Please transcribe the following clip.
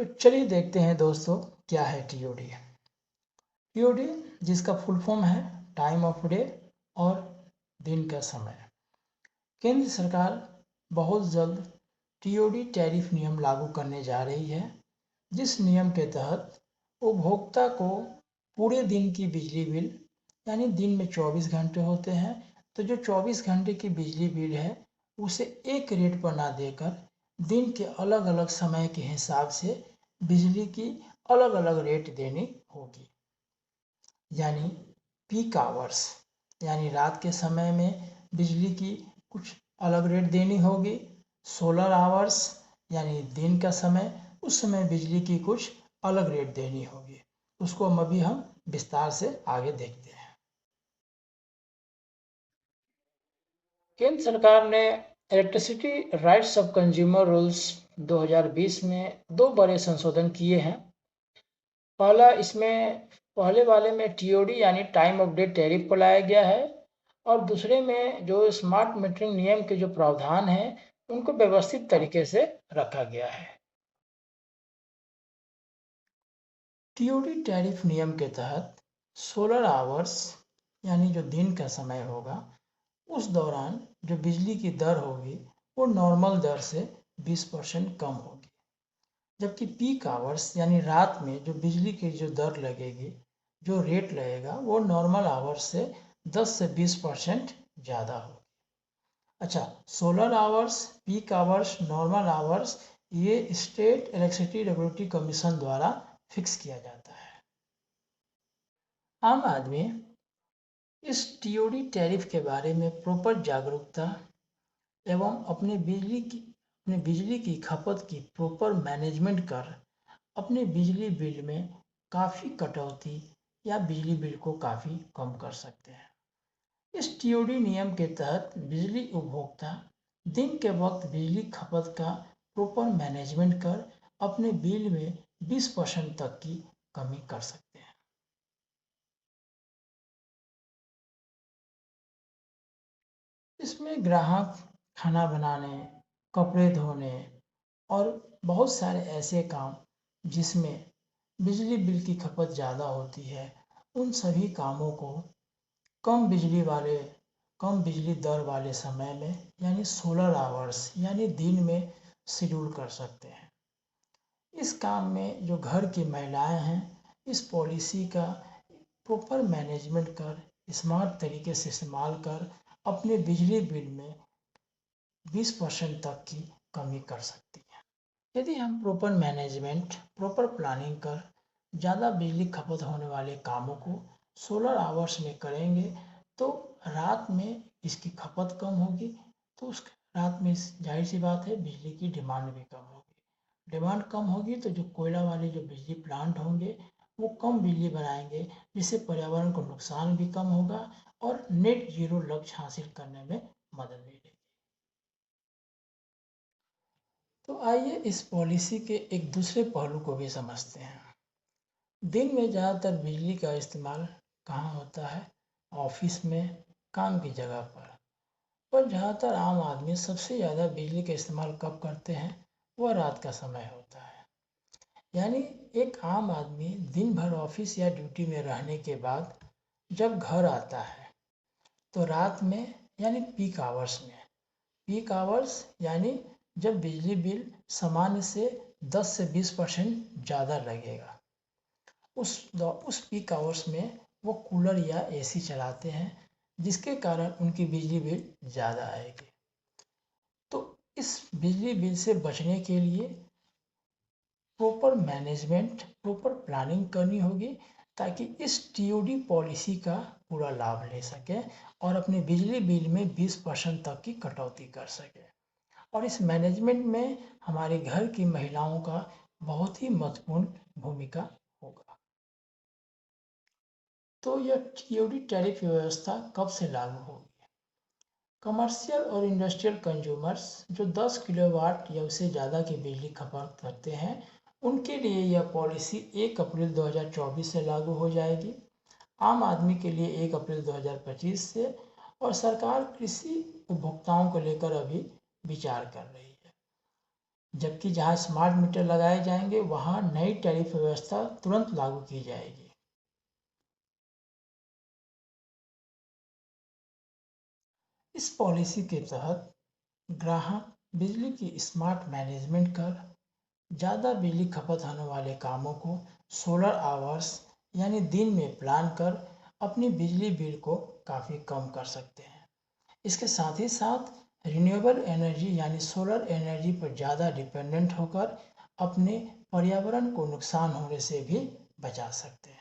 तो चलिए देखते हैं दोस्तों क्या है टीओडी। टीओडी जिसका फुल फॉर्म है टाइम ऑफ डे और दिन का समय। केंद्र सरकार बहुत जल्द टीओडी टैरिफ नियम लागू करने जा रही है, जिस नियम के तहत उपभोक्ता को पूरे दिन की बिजली बिल, यानी दिन में 24 घंटे होते हैं, तो जो 24 घंटे की बिजली बिल है उसे एक रेट पर ना देकर दिन के अलग अलग समय के हिसाब से बिजली की अलग अलग रेट देनी होगी। यानी पीक आवर्स यानी रात के समय में बिजली की कुछ अलग रेट देनी होगी। सोलर आवर्स यानी दिन का समय, उस समय बिजली की कुछ अलग रेट देनी होगी। उसको हम विस्तार से आगे देखते हैं। केंद्र सरकार ने electricity rights of consumer rules 2020 में दो बड़े संशोधन किए हैं। पहले वाले में टीओडी यानी टाइम ऑफ डे टैरिफ को लाया गया है और दूसरे में जो स्मार्ट मीटरिंग नियम के जो प्रावधान हैं उनको व्यवस्थित तरीके से रखा गया है। टीओडी टैरिफ नियम के तहत सोलर आवर्स यानी जो दिन का समय होगा उस दौरान जो बिजली की दर होगी वो नॉर्मल दर से 20% कम होगी, जबकि पीक आवर्स यानी रात में जो बिजली की जो दर लगेगी, जो रेट लगेगा वो नॉर्मल आवर्स से 10 से 20% ज़्यादा होगी। अच्छा, solar hours, peak hours, normal hours ये स्टेट इलेक्ट्रिसिटी रेगुलेटरी कमीशन द्वारा फिक्स किया जाता है। आम आदमी इस टीओडी टैरिफ के बारे में प्रॉपर जागरूकता एवं अपने बिजली की खपत की प्रॉपर मैनेजमेंट कर अपने बिजली बिल में काफ़ी कटौती या बिजली बिल को काफ़ी कम कर सकते हैं। इस टीओडी नियम के तहत बिजली उपभोक्ता दिन के वक्त बिजली खपत का प्रॉपर मैनेजमेंट कर अपने बिल में 20% तक की कमी कर सकते हैं। इसमें ग्राहक खाना बनाने, कपड़े धोने और बहुत सारे ऐसे काम जिसमें बिजली बिल की खपत ज़्यादा होती है, उन सभी कामों को कम बिजली दर वाले समय में यानी सोलर आवर्स यानी दिन में शेड्यूल कर सकते हैं। इस काम में जो घर की महिलाएं हैं, इस पॉलिसी का प्रॉपर मैनेजमेंट कर स्मार्ट तरीके से इस्तेमाल कर अपने बिजली बिल में 20% तक की कमी कर सकती है। यदि हम प्रॉपर मैनेजमेंट, प्रॉपर प्लानिंग कर ज़्यादा बिजली खपत होने वाले कामों को सोलर आवर्स में करेंगे तो रात में इसकी खपत कम होगी, तो उस रात में जाहिर सी बात है बिजली की डिमांड भी कम होगी। डिमांड कम होगी तो जो कोयला वाले जो बिजली प्लांट होंगे वो कम बिजली बनाएंगे, जिससे पर्यावरण को नुकसान भी कम होगा और नेट जीरो लक्ष्य हासिल करने में मदद मिलेगी। तो आइए इस पॉलिसी के एक दूसरे पहलू को भी समझते हैं। दिन में ज़्यादातर बिजली का इस्तेमाल कहाँ होता है? ऑफिस में, काम की जगह पर ज़्यादातर आम आदमी सबसे ज़्यादा बिजली का इस्तेमाल कब करते हैं? वह रात का समय होता है। यानी एक आम आदमी दिन भर ऑफिस या ड्यूटी में रहने के बाद जब घर आता है तो रात में यानी पीक आवर्स यानी जब बिजली बिल सामान्य से 10 से 20% ज़्यादा लगेगा, उस पीक आवर्स में वो कूलर या एसी चलाते हैं, जिसके कारण उनकी बिजली बिल ज़्यादा आएगी। तो इस बिजली बिल से बचने के लिए प्रॉपर मैनेजमेंट, प्रॉपर प्लानिंग करनी होगी ताकि इस टीओडी पॉलिसी का पूरा लाभ ले सके और अपने बिजली बिल में 20% तक की कटौती कर सके। और इस मैनेजमेंट में हमारे घर की महिलाओं का बहुत ही महत्वपूर्ण भूमिका होगा। तो यह टीओडी टैरिफ व्यवस्था कब से लागू होगी? कमर्शियल और इंडस्ट्रियल कंज्यूमर्स जो 10 किलोवाट या उससे ज़्यादा की बिजली खपत करते हैं, उनके लिए यह पॉलिसी 1 अप्रैल 2024 से लागू हो जाएगी। आम आदमी के लिए 1 अप्रैल 2025 से, और सरकार कृषि उपभोक्ताओं को लेकर अभी विचार कर रही है। जबकि जहां स्मार्ट मीटर लगाए जाएंगे वहां नई टैरिफ व्यवस्था तुरंत लागू की जाएगी। इस पॉलिसी के तहत ग्राहक बिजली की स्मार्ट मैनेजमेंट कर ज़्यादा बिजली खपत होने वाले कामों को सोलर आवर्स यानी दिन में प्लान कर अपनी बिजली बिल को काफ़ी कम कर सकते हैं। इसके साथ ही साथ रिन्यूएबल एनर्जी यानी सोलर एनर्जी पर ज़्यादा डिपेंडेंट होकर अपने पर्यावरण को नुकसान होने से भी बचा सकते हैं।